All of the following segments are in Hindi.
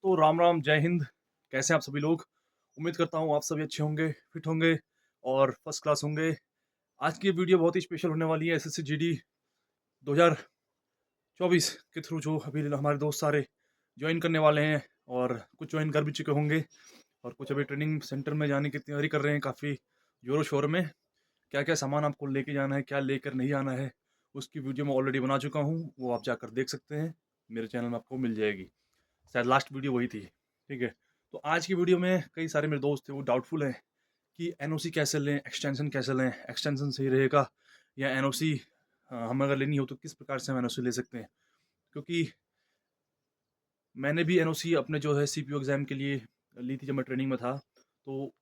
दोस्तों राम राम, जय हिंद। कैसे हैं आप सभी लोग? उम्मीद करता हूँ आप सभी अच्छे होंगे, फिट होंगे और फर्स्ट क्लास होंगे। आज की ये वीडियो बहुत ही स्पेशल होने वाली है। एसएससी जीडी 2024 के थ्रू जो अभी हमारे दोस्त सारे ज्वाइन करने वाले हैं और कुछ ज्वाइन कर भी चुके होंगे और कुछ अभी ट्रेनिंग सेंटर में जाने की तैयारी कर रहे हैं काफ़ी जोरों शोर में। क्या क्या सामान आपको लेके जाना है, क्या लेकर नहीं आना है, उसकी वीडियो मैं ऑलरेडी बना चुका हूँ, वो आप जाकर देख सकते हैं। मेरे चैनल में आपको मिल जाएगी। शायद लास्ट वीडियो वही थी। ठीक है। तो आज की वीडियो में कई सारे मेरे दोस्त थे वो डाउटफुल हैं कि एनओसी कैसे लें, एक्सटेंशन कैसे लें, एक्सटेंशन सही रहेगा या एनओसी हम अगर लेनी हो तो किस प्रकार से हम एनओसी ले सकते हैं। क्योंकि मैंने भी एनओसी अपने जो है सीपीओ एग्ज़ाम के लिए ली थी जब मैं ट्रेनिंग में था। तो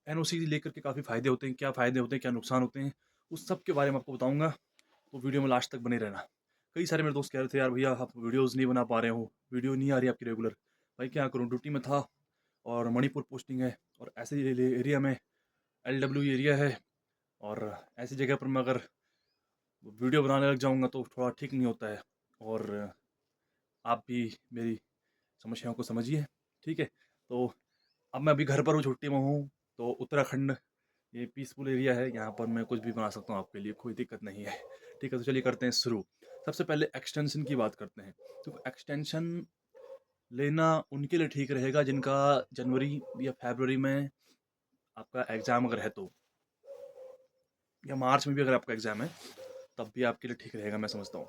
एनओसी लेकर के काफ़ी फ़ायदे होते हैं, क्या फ़ायदे होते हैं, क्या नुकसान होते हैं, उस सब के बारे में आपको बताऊँगा। तो वीडियो में लास्ट तक बने रहना। कई सारे मेरे दोस्त कह रहे थे यार भैया आप वीडियोज़ नहीं बना पा रहे हो, वीडियो नहीं आ रही आपकी रेगुलर। भाई क्या करूँ, ड्यूटी में था और मणिपुर पोस्टिंग है और ऐसे एरिया में एलडब्ल्यू एरिया है और ऐसी जगह पर मैं अगर वीडियो बनाने लग जाऊंगा तो थोड़ा ठीक नहीं होता है। और आप भी मेरी समस्याओं को समझिए। ठीक है। तो अब मैं अभी घर पर हूँ, छुट्टी में हूँ। तो उत्तराखंड ये पीसफुल एरिया है, यहाँ पर मैं कुछ भी बना सकता हूँ आपके लिए, कोई दिक्कत नहीं है। ठीक है, तो चलिए करते हैं शुरू। सबसे पहले एक्सटेंशन की बात करते हैं। तो एक्सटेंशन लेना उनके लिए ठीक रहेगा जिनका जनवरी या फरवरी में आपका एग्ज़ाम अगर है तो, या मार्च में भी अगर आपका एग्ज़ाम है तब भी आपके लिए ठीक रहेगा मैं समझता हूँ।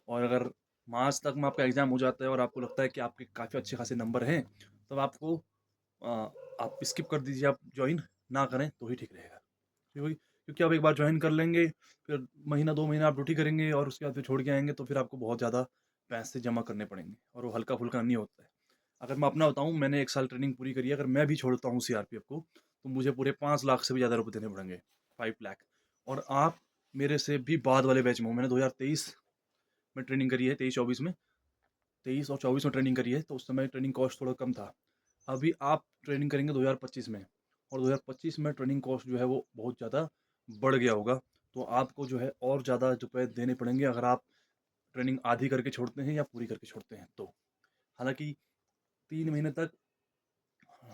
और अगर मार्च तक में आपका एग्ज़ाम हो जाता है और आपको लगता है कि आपके काफ़ी अच्छे खासे नंबर हैं, तब आपको आप स्किप कर दीजिए, आप ज्वाइन ना करें तो ही ठीक रहेगा। क्योंकि क्योंकि आप एक बार ज्वाइन कर लेंगे, फिर महीना 2 महीना आप ड्यूटी करेंगे और उसके बाद फिर छोड़ के आएँगे तो फिर आपको बहुत ज़्यादा पैसे जमा करने पड़ेंगे और वो हल्का-फुल्का नहीं होता है। अगर मैं अपना बताऊँ, मैंने 1 साल ट्रेनिंग पूरी करी है, अगर मैं भी छोड़ता हूँ सीआरपीएफ को, तो मुझे पूरे 5 लाख से भी ज़्यादा रुपए देने पड़ेंगे, 5 लाख। और आप मेरे से भी बाद वाले बैच में हो, मैंने 2023 में ट्रेनिंग करी है, 23-24 में। 23 और 24 में ट्रेनिंग करी है, तो उस समय ट्रेनिंग कॉस्ट थोड़ा कम था। अभी आप ट्रेनिंग करेंगे 2025 में और 2025 में ट्रेनिंग कॉस्ट जो है वो बहुत ज़्यादा बढ़ गया होगा। तो आपको जो है और ज़्यादा रुपए देने पड़ेंगे अगर आप ट्रेनिंग आधी करके छोड़ते हैं या पूरी करके छोड़ते हैं तो। हालाँकि 3 महीने तक,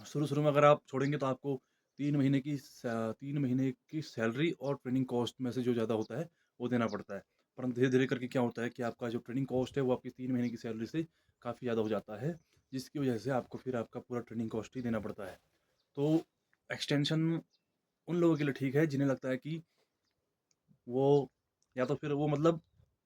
शुरू-शुरू में अगर आप छोड़ेंगे तो आपको 3 महीने की सैलरी और ट्रेनिंग कॉस्ट में से जो ज़्यादा होता है, वो देना पड़ता है। परंतु धीरे-धीरे करके क्या होता है कि आपका जो ट्रेनिंग कॉस्ट है, वो आपकी 3 महीने की सैलरी से काफ़ी ज़्यादा हो जाता है, जिसकी वजह से आपको फिर आपका पूरा ट्रेनिंग कॉस्ट ही देना पड़ता है। तो एक्सटेंशन उन लोगों के लिए ठीक है जिन्हें लगता है कि वो या तो फिर वो मतलब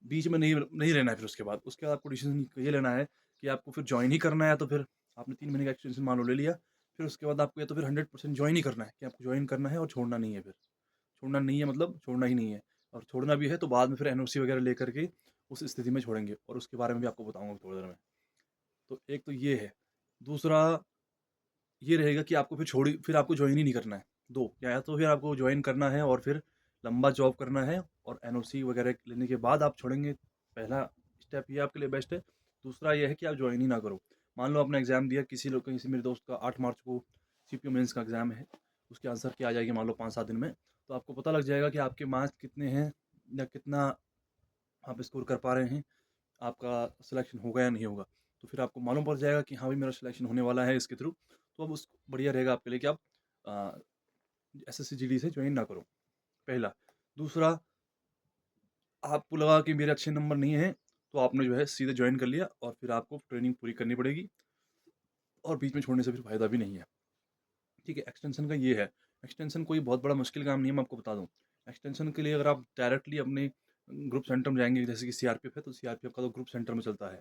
बीच में नहीं नहीं रहना है, फिर उसके बाद आपको डिसीजन ये लेना है कि आपको फिर जॉइन ही करना है, या तो फिर आपने 3 महीने का एक्सटेंशन मान लो ले लिया, फिर उसके बाद आपको या तो फिर 100% जॉइन ही करना है कि आपको जॉइन करना है और छोड़ना नहीं है। फिर छोड़ना नहीं है मतलब छोड़ना ही नहीं है, और छोड़ना भी है तो बाद में फिर एनओसी वगैरह लेकर के उस स्थिति में छोड़ेंगे, और उसके बारे में भी आपको बताऊंगा थोड़ी देर में। तो एक तो ये है। दूसरा ये रहेगा कि आपको फिर आपको जॉइन ही नहीं करना है। 2 या तो फिर आपको जॉइन करना है और फिर लंबा जॉब करना है और एनओसी वगैरह लेने के बाद आप छोड़ेंगे। पहला स्टेप ये आपके लिए बेस्ट है। दूसरा ये है कि आप जॉइन ही ना करो। मान लो आपने एग्ज़ाम दिया, किसी मेरे दोस्त का 8 मार्च को सीपीओ मेंस का एग्ज़ाम है, उसकी आंसर की आ जाएगी मान लो 5-7 दिन में, तो आपको पता लग जाएगा कि आपके मार्क्स कितने हैं या कितना आप स्कोर कर पा रहे हैं, आपका सिलेक्शन होगा या नहीं होगा। तो फिर आपको मालूम पड़ जाएगा कि हाँ भाई मेरा सिलेक्शन होने वाला है इसके थ्रू। तो अब उस बढ़िया रहेगा आपके लिए कि आप एसएससी जीडी से ज्वाइन ना करो, पहला। दूसरा, आपको लगा कि मेरे अच्छे नंबर नहीं हैं, तो आपने जो है सीधे ज्वाइन कर लिया और फिर आपको ट्रेनिंग पूरी करनी पड़ेगी और बीच में छोड़ने से फिर फ़ायदा भी नहीं है। ठीक है, एक्सटेंशन का ये है। एक्सटेंशन कोई बहुत बड़ा मुश्किल काम नहीं है, मैं आपको बता दूँ। एक्सटेंशन के लिए अगर आप डायरेक्टली अपने ग्रुप सेंटर में जाएँगे, जैसे कि सीआरपीएफ है, तो सीआरपीएफ का तो ग्रुप सेंटर में चलता है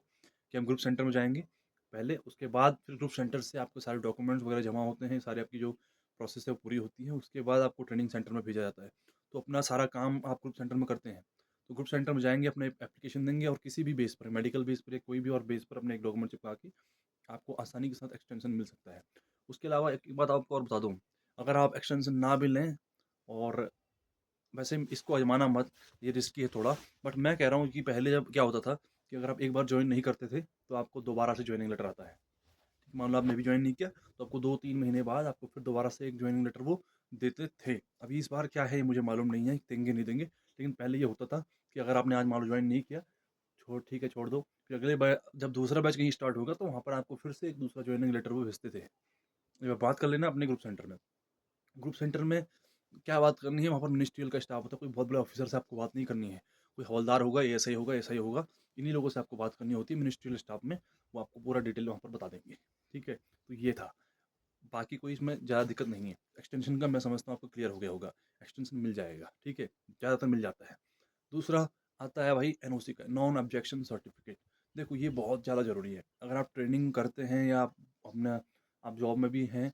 कि हम ग्रुप सेंटर में जाएँगे पहले, उसके बाद फिर ग्रुप सेंटर से आपके सारे डॉक्यूमेंट्स वगैरह जमा होते हैं, सारी आपकी जो प्रोसेस है वो पूरी होती है, उसके बाद आपको ट्रेनिंग सेंटर में भेजा जाता है। तो अपना सारा काम आप ग्रुप सेंटर में करते हैं। तो ग्रुप सेंटर में जाएँगे, अपने एप्लीकेशन देंगे और किसी भी बेस पर, मेडिकल बेस पर या कोई भी और बेस पर अपने एक डॉक्यूमेंट चिपका के आपको आसानी के साथ एक्सटेंशन मिल सकता है। उसके अलावा एक बात आपको और बता दूँ, अगर आप एक्सटेंशन ना भी लें, और वैसे इसको आज़माना मत, ये रिस्की है थोड़ा, बट मैं कह रहा हूँ कि पहले जब क्या होता था कि अगर आप एक बार जॉइन नहीं करते थे, तो आपको दोबारा से जॉइनिंग लेटर आता है। मान लो आपने भी जॉइन नहीं किया, तो आपको 2-3 महीने बाद आपको फिर दोबारा से एक जॉइनिंग लेटर वो देते थे। अभी इस बार क्या है ये मुझे मालूम नहीं है, देंगे नहीं देंगे, लेकिन पहले ये होता था कि अगर आपने आज मान लो जॉइन नहीं किया, ठीक है छोड़ दो, फिर जब दूसरा बैच कहीं स्टार्ट होगा तो वहाँ पर आपको फिर से एक दूसरा जॉइनिंग लेटर वो भेजते थे। एक बार बात कर लेना अपने ग्रुप सेंटर में। ग्रुप सेंटर में क्या बात करनी है, वहाँ पर मिनिस्ट्रियल का स्टाफ होता है, कोई बहुत बड़े ऑफिसर से आपको बात नहीं करनी है। कोई हवलदार होगा, ये ऐसा ही होगा, ऐसा ही होगा। इन्हीं लोगों से आपको बात करनी होती है मिनिस्ट्रियल स्टाफ में, वो आपको पूरा डिटेल वहाँ पर बता देंगे। ठीक है? तो ये था। बाकी कोई इसमें ज़्यादा दिक्कत नहीं है। एक्सटेंशन का मैं समझता हूँ आपको क्लियर हो गया होगा। एक्सटेंशन मिल जाएगा, ठीक है? ज़्यादातर मिल जाता है। दूसरा आता है भाई एनओसी का, नॉन ऑब्जेक्शन सर्टिफिकेट। देखो ये बहुत ज़्यादा ज़रूरी है। अगर आप ट्रेनिंग करते हैं या अपना आप जॉब में भी हैं,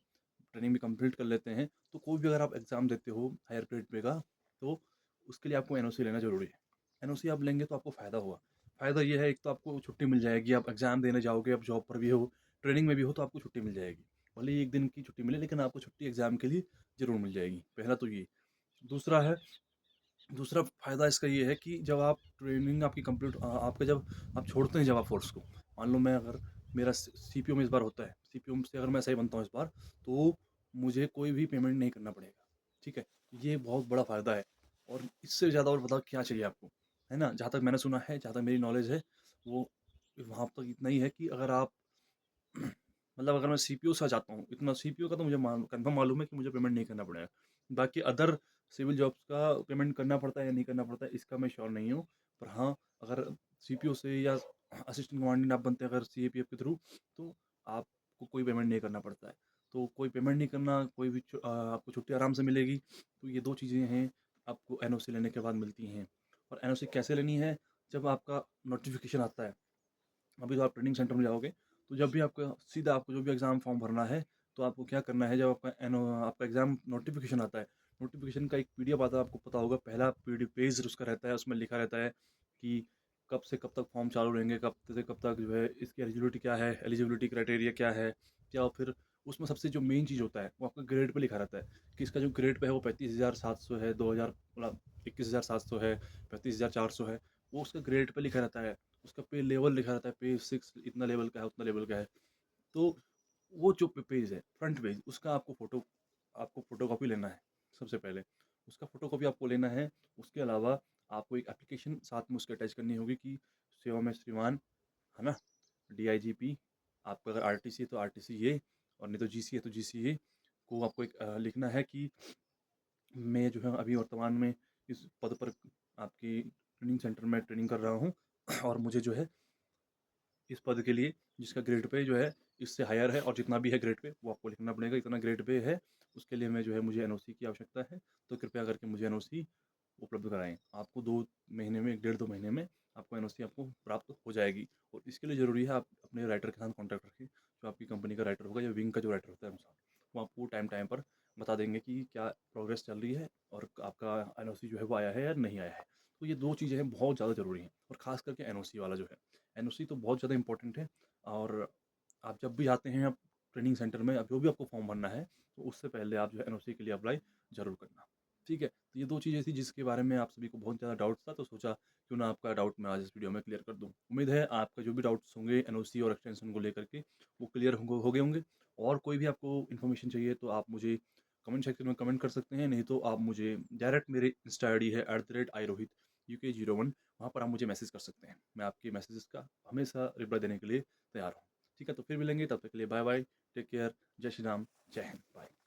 ट्रेनिंग भी कंप्लीट कर लेते हैं, तो कोई भी अगर आप एग्ज़ाम देते हो हायर ग्रेड पे का, तो उसके लिए आपको एनओसी लेना ज़रूरी है। एनओसी आप लेंगे तो आपको फ़ायदा होगा। फ़ायदा ये है, एक तो आपको छुट्टी मिल जाएगी, आप एग्ज़ाम देने जाओगे, आप जॉब पर भी हो, ट्रेनिंग में भी हो, तो आपको छुट्टी मिल जाएगी। भले ही 1 दिन की छुट्टी मिले, लेकिन आपको छुट्टी एग्ज़ाम के लिए ज़रूर मिल जाएगी। पहला तो ये। दूसरा है दूसरा फ़ायदा इसका ये है कि जब आप ट्रेनिंग आपकी कंप्लीट आपका जब आप छोड़ते हैं जब आप फ़ोर्स को, मान लो मैं अगर मेरा सीपीओ में इस बार होता है, सीपीओ से अगर मैं सही बनता हूँ इस बार, तो मुझे कोई भी पेमेंट नहीं करना पड़ेगा। ठीक है? ये बहुत बड़ा फ़ायदा है। और इससे ज़्यादा और बताओ क्या चाहिए आपको, है ना? जहाँ तक मैंने सुना है, जहाँ तक मेरी नॉलेज है, वो वहाँ तक इतना ही है कि अगर आप मतलब अगर मैं सीपीयू से जाता हूँ, इतना सीपीयू का तो मुझे कंफर्म मालूम है कि मुझे पेमेंट नहीं करना पड़ेगा। बाकी अदर सिविल जॉब्स का पेमेंट करना पड़ता है या नहीं करना पड़ता है, इसका मैं श्योर नहीं हूँ। पर हाँ, अगर सीपीयू से या असिस्टेंट कमांडेंट आप बनते हैं अगर सीएपीएफ के थ्रू, तो आपको कोई पेमेंट नहीं करना पड़ता है। तो कोई पेमेंट नहीं करना, कोई भी आपको छुट्टी आराम से मिलेगी। तो ये 2 चीज़ें हैं, आपको एनओसी लेने के बाद मिलती हैं। और एनओसी कैसे लेनी है? जब आपका नोटिफ़िकेशन आता है। अभी तो आप ट्रेनिंग सेंटर में जाओगे, तो जब भी आपका सीधा आपको जो भी एग्ज़ाम फॉर्म भरना है, तो आपको क्या करना है, जब आपका एग्ज़ाम नोटिफ़िकेशन आता है, नोटिफ़िकेशन का एक पीडीएफ आता है, आपको पता होगा, पहला पीडी पेज उसका रहता है, उसमें लिखा रहता है कि कब से कब तक फॉर्म चालू रहेंगे, कब से कब तक जो है इसकी एलिजिबिलिटी क्या है, एलिजिबिलिटी क्राइटेरिया क्या है, या फिर उसमें सबसे जो मेन चीज़ होता है, वो आपका ग्रेड पे लिखा रहता है कि इसका जो ग्रेड पे है वो 35,700 है, 2000 मतलब 21,700 है, 35,400 है, वो उसका ग्रेड पे लिखा रहता है। उसका पे लेवल लिखा रहता है, पे 6 इतना लेवल का है, उतना लेवल का है। तो वो जो पेज है, फ्रंट पेज, उसका आपको फ़ोटोकॉपी लेना है सबसे पहले। उसका फ़ोटोकॉपी आपको लेना है। उसके अलावा आपको एक एप्लीकेशन साथ में उसके अटैच करनी होगी कि सेवा में श्रीमान, है ना? डीआईजीपी, आपका अगर आरटीसी है तो आरटीसी ये, और नहीं तो जीसी है तो जीसी ये, को आपको एक लिखना है कि मैं जो है अभी वर्तमान में इस पद पर आपकी ट्रेनिंग सेंटर में ट्रेनिंग कर रहा हूँ और मुझे जो है इस पद के लिए जिसका ग्रेड पे जो है इससे हायर है, और जितना भी है ग्रेड पे वो आपको लिखना पड़ेगा, इतना ग्रेड पे है, उसके लिए मैं जो है मुझे एनओसी की आवश्यकता है, तो कृपया करके मुझे एनओसी उपलब्ध कराएँ। आपको 2 महीने में, 1 डेढ़ 2 महीने में आपको एनओसी आपको प्राप्त हो जाएगी। और इसके लिए ज़रूरी है आप अपने राइटर के साथ कॉन्टैक्ट रखें, जो आपकी कंपनी का राइटर होगा या विंग का जो राइटर होता है अनुसार, वो आपको टाइम टाइम पर बता देंगे कि क्या प्रोग्रेस चल रही है और आपका एनओसी जो है वो आया है या नहीं आया है। तो ये 2 चीज़ें हैं, बहुत ज़्यादा ज़रूरी हैं, और ख़ास करके एनओसी वाला जो है, एनओसी तो बहुत ज़्यादा इंपॉर्टेंट है। और आप जब भी जाते हैं आप ट्रेनिंग सेंटर में, अब जो भी आपको फॉर्म भरना है, तो उससे पहले आप जो है एनओसी के लिए अप्लाई ज़रूर करना। ठीक है? तो ये 2 चीज़ें थी जिसके बारे में आप सभी को बहुत ज़्यादा डाउट्स था, तो सोचा क्यों ना आपका डाउट मैं आज इस वीडियो में क्लियर कर दूँ। उम्मीद है आपका जो भी डाउट्स होंगे एनओसी और एक्सटेंशन को लेकर के, वो क्लियर हो गए होंगे। और कोई भी आपको इन्फॉर्मेशन चाहिए तो आप मुझे कमेंट सेक्शन में कमेंट कर सकते हैं, नहीं तो आप मुझे डायरेक्ट मेरे इंस्टा आईडी है @irohit UK01, वहाँ पर आप मुझे मैसेज कर सकते हैं। मैं आपके मैसेजेस का हमेशा रिप्लाई देने के लिए तैयार हूँ। ठीक है? तो फिर मिलेंगे, तब तक के लिए बाय बाय, टेक केयर, जय श्री राम, जय हिंद, बाय।